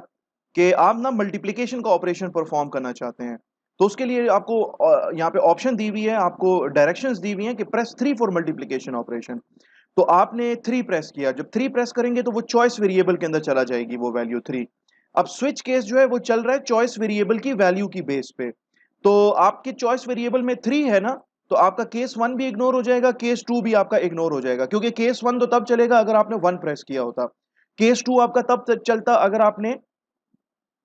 कि आप ना मल्टीप्लिकेशन का ऑपरेशन परफॉर्म करना चाहते हैं, तो उसके लिए आपको यहाँ पे ऑप्शन दी हुई है, आपको डायरेक्शंस दी हुई हैं कि प्रेस 3 फॉर मल्टीप्लिकेशन ऑपरेशन। तो आपने 3 प्रेस किया, जब 3 प्रेस करेंगे तो वो चॉइस वेरिएबल के अंदर चला जाएगी वो वैल्यू 3। अब स्विच केस जो है वो चल रहा है चॉइस वेरिएबल की वैल्यू की बेस पे। तो आपके चॉइस वेरिएबल में 3 है ना, तो आपका केस 1 भी इग्नोर हो जाएगा, केस 2 भी आपका इग्नोर हो जाएगा, क्योंकि केस 1 तो तब चलेगा अगर आपने 1 प्रेस किया होता, केस 2 आपका तब चलता अगर आपने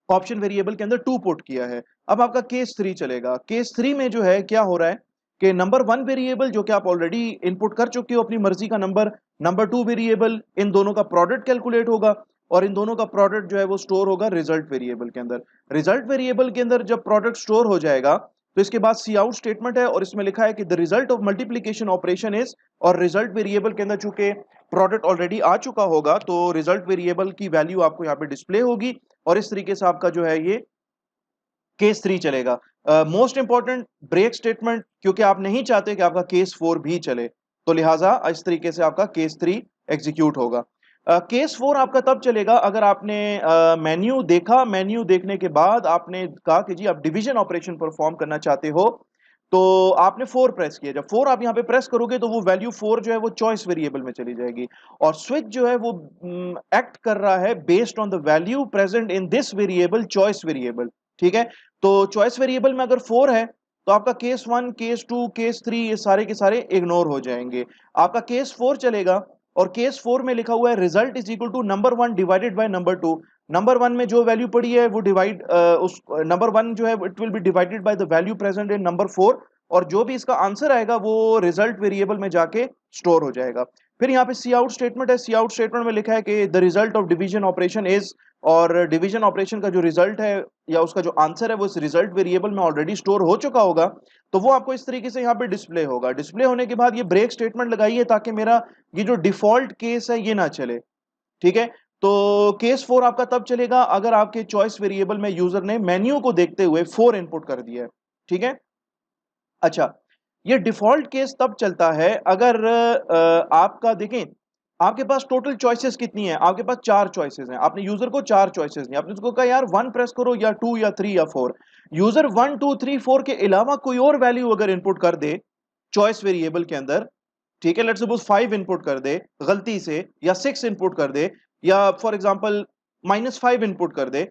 ऑप्शन वेरिएबल के अंदर 2 पुट किया है। अब आपका केस 3 चलेगा। केस 3 में जो है क्या हो रहा है कि नंबर 1 वेरिएबल जो कि आप ऑलरेडी इनपुट कर चुके हो अपनी मर्जी का नंबर, नंबर 2 वेरिएबल, इन दोनों का प्रोडक्ट कैलकुलेट होगा और इन दोनों का प्रोडक्ट जो है वो स्टोर होगा रिजल्ट वेरिएबल के अंदर। रिजल्ट वेरिएबल के अंदर जब प्रोडक्ट स्टोर हो जाएगा तो इसके बाद सी आउट स्टेटमेंट है और इसमें लिखा है कि the result of multiplication operation is, और रिजल्ट वेरिएबल के अंदर चूंकि प्रोडक्ट ऑलरेडी आ चुका होगा तो रिजल्ट वेरिएबल की वैल्यू आपको यहाँ पे डिस्प्ले होगी और इस तरीके से आपका जो है ये केस 3 चलेगा। मोस्ट इंपॉर्टेंट ब्रेक स्टेटमेंट, क्योंकि आप नहीं चाहते कि आपका केस 4 भी चले, तो लिहाजा इस तरीके से आपका केस 3 एग्जीक्यूट होगा। केस 4 आपका तब चलेगा अगर आपने मेन्यू देखा, मेन्यू देखने के बाद आपने कहा कि जी आप डिवीजन ऑपरेशन परफॉर्म करना चाहते हो, तो आपने 4 प्रेस किया। जब 4 आप यहाँ पे प्रेस करोगे तो वो वैल्यू 4 जो है वो चॉइस वेरिएबल में चली जाएगी और स्विच जो है वो एक्ट कर रहा है based on the value present in this variable choice variable. ठीक है, तो चॉइस वेरिएबल में अगर 4 है तो आपका केस 1, केस 2, केस 3 ये सारे के सारे इग्नोर हो जाएंगे। आपका केस 4 चलेगा और केस 4 में लिखा हुआ है result is equal to number 1 divided by number 2। Number 1 में जो वैल्यू पड़ी है वो डिवाइड उस नंबर 1 जो है it will be divided by the value present in number 4 और जो भी इसका आंसर आएगा वो रिजल्ट वेरिएबल में जाके स्टोर हो जाएगा। फिर यहाँ पे सी आउट स्टेटमेंट है, सी आउट स्टेटमेंट में लिखा है कि the result of division operation is, और डिवीजन ऑपरेशन का जो रिजल्ट है या उसका जो आंसर है वो इस रिजल्ट वेरिएबल में ऑलरेडी स्टोर हो चुका होगा, तो वो आपको इस तरीके से यहाँ पे डिस्प्ले होगा। डिस्प्ले होने के बाद ये ब्रेक स्टेटमेंट लगाइए ताकि मेरा ये जो डिफॉल्ट केस है ये ना चले। ठीक है, तो केस 4 आपका तब चलेगा अगर आपके चॉइस वेरिएबल में यूजर ने मेन्यू को देखते हुए 4 इनपुट कर दिया है। ठीक है, अच्छा, ये डिफॉल्ट केस तब चलता है अगर आपका देखें आपके पास टोटल चॉइसेस कितनी है, आपके पास 4 चॉइसेस हैं, आपने यूजर को 4 चॉइसेस दी, आपने उसको कहा यार 1 प्रेस करो या 2 या 3 या 4। यूजर 1 2 3 4 के अलावा कोई और वैल्यू अगर इनपुट कर दे चॉइस वेरिएबल के अंदर, ठीक है, लेट्स सपोज 5 इनपुट कर दे गलती से या 6 इनपुट कर दे या फॉर एग्जांपल -5 इनपुट कर दे,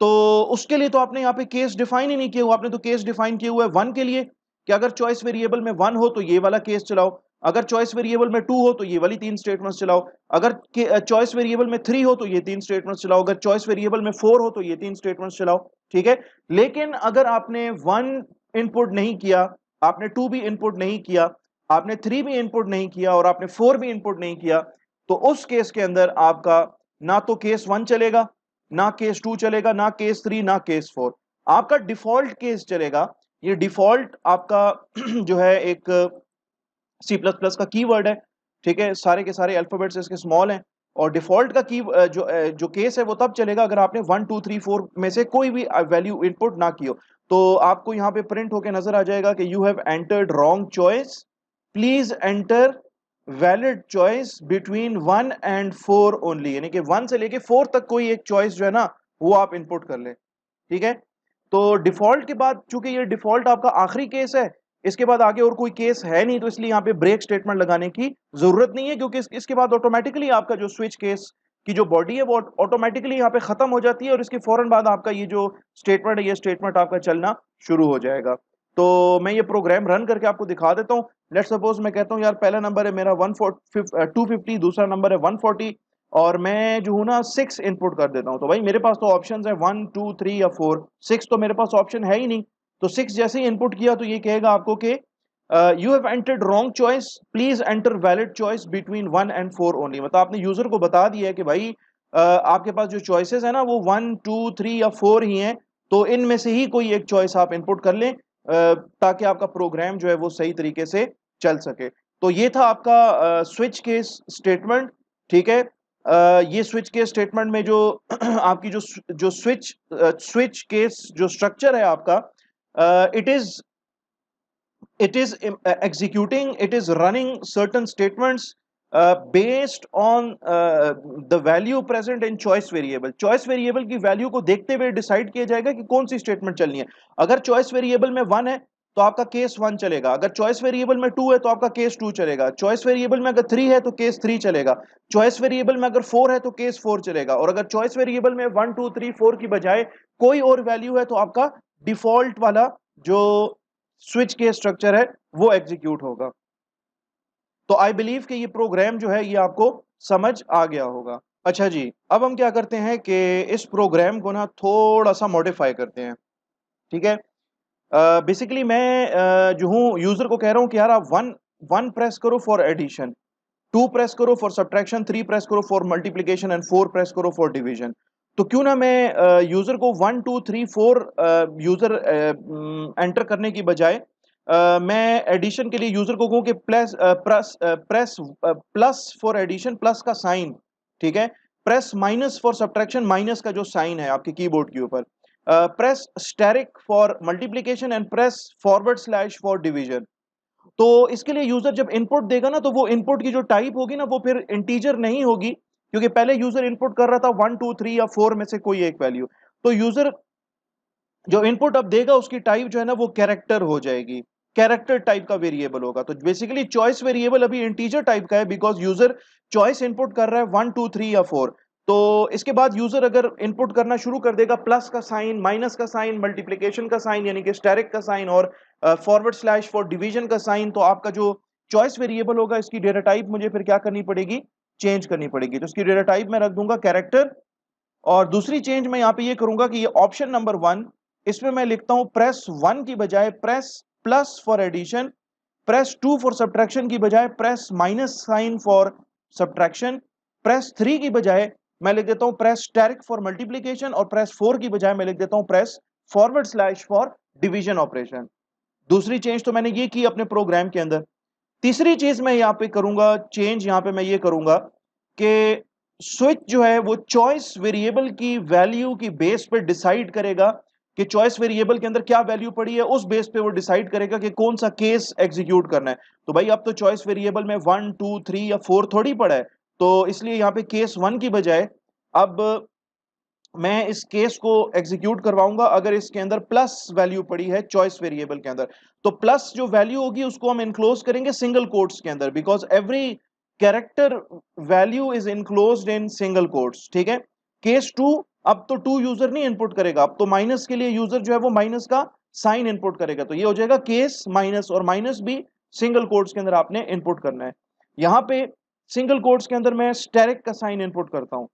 तो उसके लिए तो आपने यहाँ पे केस डिफाइन ही नहीं किया हुआ, आपने तो केस डिफाइन किया हुआ है 1 के लिए कि अगर चॉइस वेरिएबल में 1 हो तो ये वाला केस चलाओ, अगर चॉइस वेरिएबल में 2 हो तो ये वाली 3 स्टेटमेंट्स चलाओ, अगर चॉइस वेरिएबल में 3 हो तो ये 3 स्टेटमेंट्स चलाओ, अगर चॉइस वेरिएबल में 4 हो तो ये 3 स्टेटमेंट्स चलाओ। ठीक है, लेकिन अगर आपने 1 इनपुट नहीं किया, आपने 2 भी इनपुट नहीं किया, आपने 3 भी इनपुट नहीं किया और आपने 4 भी इनपुट नहीं किया, तो उस केस के अंदर आपका ना तो केस 1 चलेगा, ना केस 2 चलेगा, ना केस 3, ना केस 4, आपका डिफॉल्ट केस चलेगा। ये डिफॉल्ट आपका जो है एक सी प्लस प्लस का कीवर्ड है। ठीक है, सारे के सारे अल्फाबेट्स इसके स्मॉल हैं और डिफॉल्ट का की जो केस है वो तब चलेगा अगर आपने 1 2 3 4 में से कोई भी वैल्यू इनपुट ना की हो। तो आपको यहाँ पे प्रिंट होके नजर आ जाएगा कि you have entered wrong choice, please enter valid choice between 1 and 4 only, यानी कि 1 से लेके 4 तक कोई एक चॉइस जो है ना वो आप इनपुट कर लें। ठीक है, तो डिफॉल्ट के बाद चूंकि ये डिफॉल्ट आपका आखिरी केस है, इसके बाद आगे और कोई केस है नहीं, तो इसलिए यहाँ पे ब्रेक स्टेटमेंट लगाने की जरूरत नहीं है, क्योंकि इसके बाद ऑटोमेटिकली आपका जो स्विच केस की जो बॉडी है वो ऑटोमेटिकली यहाँ पे खत्म हो जाती है और इसके फौरन बाद आपका ये जो स्टेटमेंट है ये स्टेटमेंट आपका चलना शुरू हो जाएगा। तो मैं ये प्रोग्राम रन करके आपको दिखा देता हूँ। लेट्स सपोज मैं कहता हूँ यार पहला नंबर है मेरा 250, दूसरा नंबर है 140 और मैं जो हूँ ना 6 इनपुट कर देता हूँ, तो भाई मेरे पास तो ऑप्शन है 1 2 3 या 4, 6 तो मेरे पास ऑप्शन है ही नहीं। तो 6 जैसे ही इनपुट किया तो ये कहेगा आपको कि you have entered wrong choice, please enter valid choice between 1 and 4 only. मतलब आपने यूजर को बता दिया है कि भाई आपके पास जो चॉइसेस है ना वो 1 2 3 या 4 ही हैं, तो इनमें से ही कोई एक चॉइस आप इनपुट कर लें ताकि आपका प्रोग्राम जो है वो सही तरीके से चल सके। तो ये था आपका स्विच केस स्टेटमेंट। ठीक है, ये स्विच केस स्टेटमेंट में जो आपकी जो स्विच केस जो स्ट्रक्चर है आपका, it is executing, it is running certain statements based on the value present in choice variable। choice variable की वैल्यू को देखते हुए डिसाइड किया जाएगा कि कौन सी स्टेटमेंट चलनी है। अगर choice variable में 1 है तो आपका केस 1 चलेगा। अगर चॉइस वेरिएबल में 2 है तो आपका केस 2 चलेगा। चॉइस वेरिएबल में अगर 3 है तो केस 3 चलेगा। चॉइस वेरिएबल में अगर 4 है तो केस 4 चलेगा। और अगर चॉइस वेरिएबल में 1 2 3 4 की बजाय कोई और वैल्यू है तो आपका डिफॉल्ट वाला जो स्विच केस स्ट्रक्चर है वो एग्जीक्यूट होगा। तो आई बिलीव कि ये प्रोग्राम जो है ये आपको समझ आ गया होगा। अच्छा जी, अब हम क्या करते हैं कि इस प्रोग्राम को ना थोड़ा सा मॉडिफाई करते हैं। ठीक है, बेसिकली मैं जो हूँ यूजर को कह रहा हूँ कि यार आप वन वन प्रेस करो फॉर एडिशन, 2 प्रेस करो फॉर सब्ट्रैक्शन, 3 प्रेस करो फॉर मल्टीप्लिकेशन एंड 4 प्रेस करो फॉर डिवीजन। तो क्यों ना मैं यूजर को 1 2 3 4 यूजर एंटर करने की बजाय मैं एडिशन के लिए यूजर को कहूँ कि press plus for addition, plus का साइन, ठीक है, press minus for subtraction, minus का जो साइन है आपके कीबोर्ड के ऊपर, press asterisk for multiplication and press forward slash for division. तो इसके लिए यूजर जब इनपुट देगा ना तो वो इनपुट की जो टाइप होगी ना वो फिर इंटीजर नहीं होगी, क्योंकि पहले यूजर इनपुट कर रहा था 1 2 3 या 4 में से कोई एक वैल्यू। तो यूजर जो इनपुट अब देगा उसकी टाइप जो है ना वो कैरेक्टर हो जाएगी, कैरेक्टर टाइप का वेरिएबल होगा। तो बेसिकली चॉइस वेरिएबल अभी इंटीजर टाइप का है बिकॉज यूजर चॉइस इनपुट कर रहा है 1 2 3 या 4। तो इसके बाद यूजर अगर इनपुट करना शुरू कर देगा प्लस का साइन, माइनस का साइन, मल्टीप्लिकेशन का साइन यानी कि स्टेरिक का साइन और फॉरवर्ड स्लैश फॉर डिवीजन का साइन, तो आपका जो चॉइस वेरिएबल होगा इसकी डेटा टाइप मुझे फिर क्या करनी पड़ेगी, चेंज करनी पड़ेगी। तो इसकी डेटा टाइप मैं रख दूंगा कैरेक्टर। और दूसरी चेंज मैं यहाँ पे ये करूंगा कि ये ऑप्शन नंबर 1, इसमें मैं लिखता हूं प्रेस 1 की बजाय press plus for addition, press 2 for subtraction की बजाय press minus sign for subtraction, press 3 की बजाय मैं लिख देता हूं प्रेस स्टेरिक फॉर मल्टीप्लिकेशन और प्रेस 4 की बजाय मैं लिख देता हूं press forward slash for division operation. दूसरी चेंज तो मैंने ये की अपने प्रोग्राम के अंदर। तीसरी चीज मैं यहाँ पे करूंगा, चेंज यहाँ पे मैं ये करूंगा कि स्विच जो है वो चॉइस वेरिएबल की वैल्यू की बेस पे डिसाइड करेगा कि चॉइस वेरिएबल के अंदर क्या वैल्यू पड़ी है, उस बेस पे वो डिसाइड करेगा कि कौन सा केस एग्जीक्यूट करना है। तो भाई अब तो चॉइस वेरिएबल में 1 2 3 या 4 थोड़ी पड़ा है, तो इसलिए यहाँ पे केस 1 की बजाय अब मैं इस केस को एग्जीक्यूट करवाऊंगा अगर इसके अंदर प्लस वैल्यू पड़ी है चॉइस वेरिएबल के अंदर। तो प्लस जो वैल्यू होगी उसको हम इनक्लोज करेंगे सिंगल कोट्स के अंदर, because every character value is enclosed in single quotes. ठीक है, केस 2, अब तो 2 यूजर नहीं इनपुट करेगा, अब तो माइनस के लिए यूजर जो है वो माइनस का साइन इनपुट करेगा। तो ये हो जाएगा केस माइनस, और माइनस भी सिंगल कोट्स के अंदर आपने इनपुट करना है। यहां पे सिंगल कोट्स के अंदर मैं स्टेरिक का साइन इनपुट करता हूं,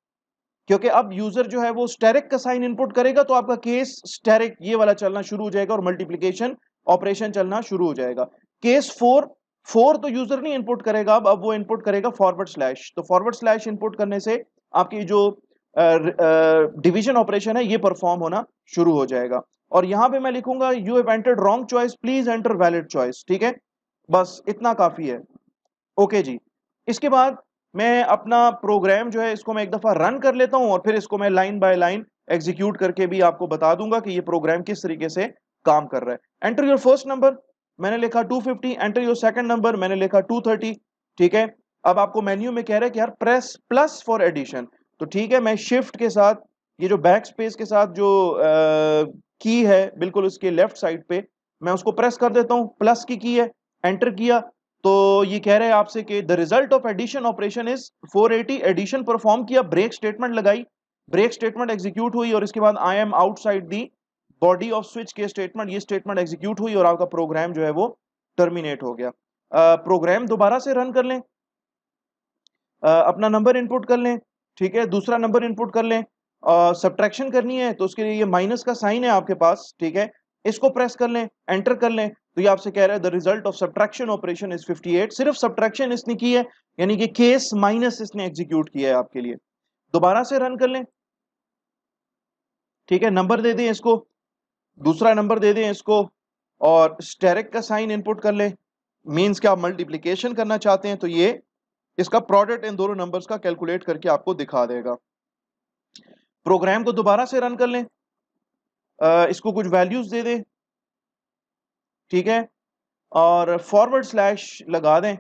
क्योंकि अब यूजर जो है वो स्टेरिक का साइन इनपुट करेगा तो आपका केस स्टेरिक ये वाला चलना शुरू हो जाएगा और मल्टीप्लिकेशन ऑपरेशन चलना शुरू हो जाएगा। केस 4, 4 तो यूजर नहीं इनपुट करेगा, अब वो इनपुट करेगा फॉरवर्ड स्लैश। तो फॉरवर्ड स्लैश इनपुट करने से आपकी जो डिवीजन ऑपरेशन है ये परफॉर्म होना शुरू हो जाएगा। और यहां पे मैं लिखूंगा you have entered wrong choice, please enter valid choice. ठीक है, बस इतना काफी है। ओके जी, इसके बाद मैं अपना प्रोग्राम जो है इसको मैं एक दफा रन कर लेता हूं और फिर इसको मैं लाइन बाय लाइन एग्जीक्यूट करके भी आपको बता दूंगा कि ये प्रोग्राम किस तरीके से काम कर रहा है। एंटर योर फर्स्ट नंबर, मैंने लिखा 250। एंटर योर सेकंड नंबर, मैंने लिखा 230। ठीक है, अब आपको मेन्यू में कह रहा है कि यार प्रेस प्लस फॉर एडिशन। तो ठीक है, मैं शिफ्ट के साथ ये जो बैक स्पेस के साथ जो की है बिल्कुल उसके लेफ्ट साइड पे मैं उसको प्रेस कर देता हूं, प्लस की है, एंटर किया। तो ये कह रहे हैं आपसे कि the result of addition operation is 480। Addition perform किया, ब्रेक स्टेटमेंट लगाई, ब्रेक स्टेटमेंट एग्जीक्यूट हुई और इसके बाद I am outside the body of switch case statement, ये स्टेटमेंट एग्जीक्यूट हुई और आपका प्रोग्राम जो है वो टर्मिनेट हो गया। प्रोग्राम दोबारा से रन कर लें, अपना नंबर इनपुट कर लें। ठीक है, दूसरा नंबर इनपुट कर लें, सब्ट्रैक्शन करनी है तो उसके लिए ये माइनस का साइन है आपके पास। ठीक है, इसको प्रेस कर लें, एंटर कर लें। तो ये आपसे कह रहा है the result of subtraction operation is 58। सिर्फ सब्ट्रैक्शन इसने की है, यानी कि केस माइनस इसने एग्जीक्यूट किया है आपके लिए। दोबारा से रन कर लें। ठीक है, नंबर दे दें इसको, दूसरा नंबर दे दें इसको और स्टेरिक का साइन इनपुट कर लें। मींस कि आप मल्टीप्लिकेशन करना चाहते हैं तो ये इसका प्रोडक्ट इन दोनों नंबर्स का कैलकुलेट करके आपको दिखा देगा। प्रोग्राम को दोबारा से रन कर लें, इसको कुछ वैल्यूज दे दें। ठीक है, और फॉरवर्ड स्लैश लगा दें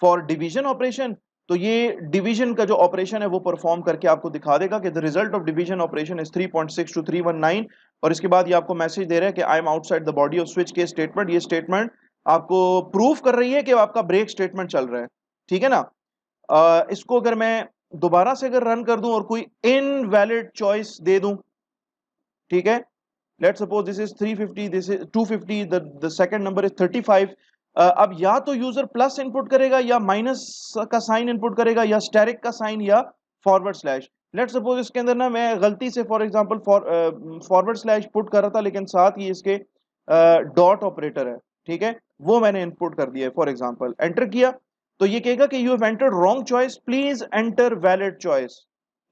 फॉर डिवीजन ऑपरेशन। तो ये डिवीजन का जो ऑपरेशन है वो परफॉर्म करके आपको दिखा देगा कि the result of division operation is 3.62319। और इसके बाद ये आपको मैसेज दे रहा है कि I am outside the body of switch case statement. ये स्टेटमेंट आपको प्रूफ कर रही है कि आपका ब्रेक स्टेटमेंट चल रहा है, ठीक है ना। इसको अगर मैं दोबारा से अगर रन कर दूं और कोई इनवैलिड चॉइस दे दूं, ठीक है, let's suppose this is 350, this is 250, the second number is 35। अब या तो यूजर प्लस इनपुट करेगा या माइनस का साइन इनपुट करेगा या स्टेरिक का साइन या फॉरवर्ड स्लैश। लेट्स सपोज इसके अंदर ना मैं गलती से for example forward slash put कर रहा था, लेकिन साथ ही इसके डॉट ऑपरेटर है, ठीक है, वो मैंने इनपुट कर दिया है। फॉर एग्जांपल एंटर किया तो ये कहेगा कि you have entered wrong choice, please enter valid choice,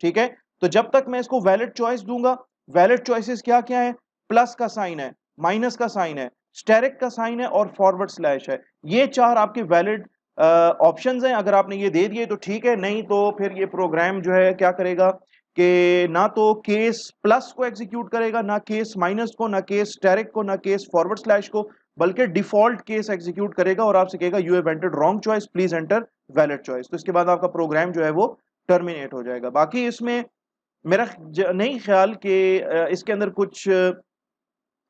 ठीक है। तो जब तक मैं इसको वैलिड चॉइस दूंगा, वैलिड चॉइसेस क्या क्या है, प्लस का साइन है, माइनस का साइन है, स्टेरिक का साइन है और फॉरवर्ड स्लैश है। ये चार आपके वैलिड ऑप्शंस हैं। अगर आपने ये दे दिए तो ठीक है, नहीं तो फिर ये प्रोग्राम जो है क्या करेगा कि ना तो केस प्लस को एग्जीक्यूट करेगा, ना केस माइनस को, ना केस स्टेरिक को, ना केस फॉरवर्ड स्लैश को, बल्कि डिफॉल्ट केस एग्जीक्यूट करेगा और आपसे कहेगा you have entered wrong choice, please enter valid choice. तो इसके बाद आपका प्रोग्राम जो है वो टर्मिनेट हो जाएगा। बाकी इसमें मेरा नहीं ख्याल कि इसके अंदर कुछ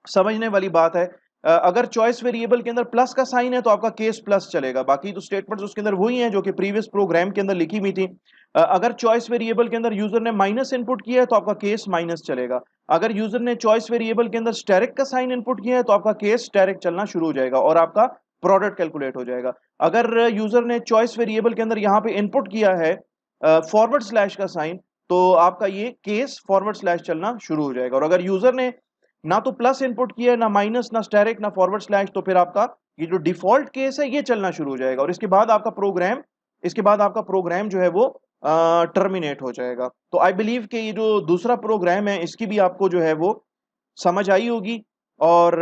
समझने वाली बात है। अगर चॉइस वेरिएबल के अंदर प्लस का साइन है तो आपका केस प्लस चलेगा, बाकी तो स्टेटमेंट्स उसके अंदर वही हैं जो कि प्रीवियस प्रोग्राम के अंदर लिखी हुई थी। अगर चॉइस वेरिएबल के अंदर यूजर ने माइनस इनपुट किया है तो आपका केस माइनस चलेगा। अगर यूजर ने चॉइस वेरिएबल के अंदर स्टेरिक का साइन इनपुट किया है तो आपका केस स्टेरिक चलना शुरू हो जाएगा और आपका प्रोडक्ट कैलकुलेट हो जाएगा। अगर यूजर ने चॉइस वेरिएबल के अंदर यहाँ पे इनपुट किया है फॉरवर्ड स्लैश का साइन, तो आपका ये केस फॉरवर्ड स्लैश चलना शुरू हो जाएगा। और अगर यूजर ने ना तो प्लस इनपुट किया है, ना माइनस, ना स्टेरिक, ना फॉरवर्ड स्लैश, तो फिर आपका ये जो डिफॉल्ट केस है ये चलना शुरू हो जाएगा और इसके बाद आपका प्रोग्राम जो है वो टर्मिनेट हो जाएगा। तो आई बिलीव कि ये जो दूसरा प्रोग्राम है इसकी भी आपको जो है वो समझ आई होगी। और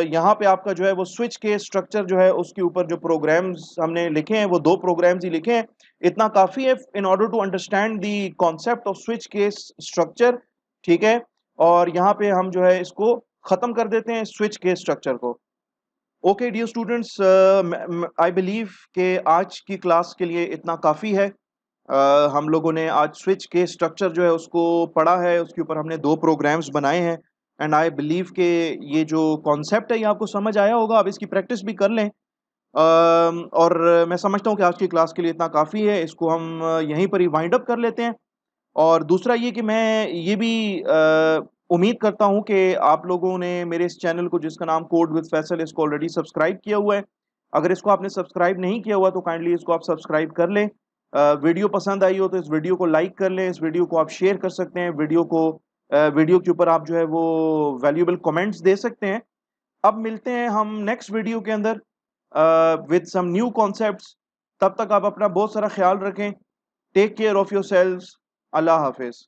यहाँ पे आपका जो है वो स्विच के स्ट्रक्चर जो है उसके ऊपर जो प्रोग्राम्स हमने लिखे हैं वो दो प्रोग्राम्स ही लिखे हैं। इतना काफी है in order to understand the concept of switch के स्ट्रक्चर, ठीक है। और यहाँ पे हम जो है इसको खत्म कर देते हैं स्विच के स्ट्रक्चर को। Okay dear students, I believe कि आज की क्लास के लिए इतना काफ़ी है। हम लोगों ने आज स्विच के स्ट्रक्चर जो है उसको पढ़ा है, उसके ऊपर हमने दो प्रोग्राम्स बनाए हैं एंड आई बिलीव कि ये जो कॉन्सेप्ट है ये आपको समझ आया होगा। आप इसकी प्रैक्टिस भी कर लें। और मैं समझता हूँ कि आज की क्लास के लिए इतना काफ़ी है, इसको हम यहीं पर ही वाइंड अप कर लेते हैं। और दूसरा ये कि मैं ये भी उम्मीद करता हूँ कि आप लोगों ने मेरे इस चैनल को जिसका नाम कोड विद फैसल, इसको ऑलरेडी सब्सक्राइब किया हुआ है। अगर इसको आपने सब्सक्राइब नहीं किया हुआ तो काइंडली इसको आप सब्सक्राइब कर लें। वीडियो पसंद आई हो तो इस वीडियो को लाइक कर लें, इस वीडियो को आप शेयर कर सकते हैं, वीडियो के ऊपर आप जो है वो वैल्यूएबल कमेंट्स दे सकते हैं। अब मिलते हैं हम नेक्स्ट वीडियो के अंदर विद सम न्यू कॉन्सेप्ट्स। तब तक आप अपना बहुत सारा ख्याल रखें। Take care of yourselves. Allah हाफिज़।